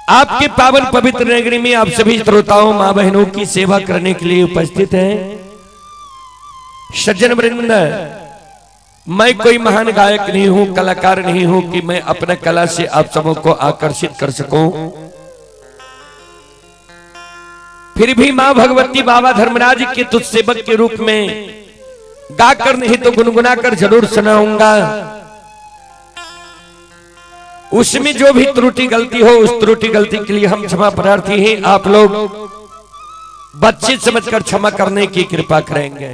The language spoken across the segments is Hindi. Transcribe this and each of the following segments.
आपके पावन पवित्र नगरी में आप सभी श्रोताओं मां बहनों की सेवा करने के लिए उपस्थित हैं। सज्जन वृंद, मैं कोई महान गायक नहीं हूं, कलाकार नहीं हूं कि मैं अपना कला से आप सबों को आकर्षित कर सकूं। फिर भी मां भगवती बाबा धर्मराज के तुझ सेवक के रूप में गाकर नहीं तो गुनगुनाकर जरूर सुनाऊंगा। उसमें जो भी त्रुटि गलती हो उस त्रुटि गलती के लिए हम क्षमा प्रार्थी हैं। आप लोग बच्चे समझकर क्षमा करने की कृपा करेंगे।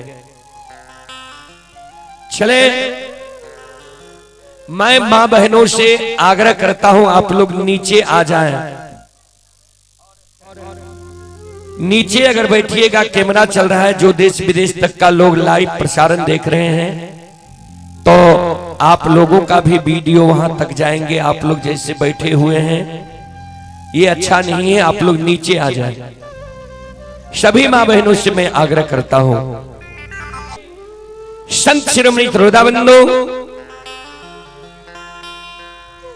चले, मैं मां बहनों से आग्रह करता हूं आप लोग नीचे आ जाएं। नीचे अगर बैठिएगा, कैमरा चल रहा है, जो देश विदेश तक का लोग लाइव प्रसारण देख रहे हैं, तो आप लोगों का भी वीडियो वहां तक जाएंगे। आप लोग जैसे बैठे हुए हैं ये अच्छा नहीं है, आप लोग नीचे आ जाएं। सभी मां बहनों से मैं आग्रह करता हूं। संत शिरोमणि श्रोताबंधो,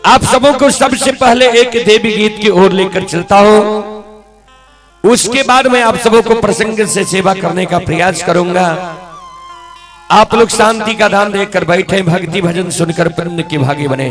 आप सबों को सबसे पहले एक देवी गीत की ओर लेकर चलता हूं। उसके बाद मैं आप सबों को प्रसंग से सेवा करने का प्रयास करूंगा। आप लोग शांति का दान देकर बैठे, भक्ति भजन सुनकर पुण्य के भागी बने।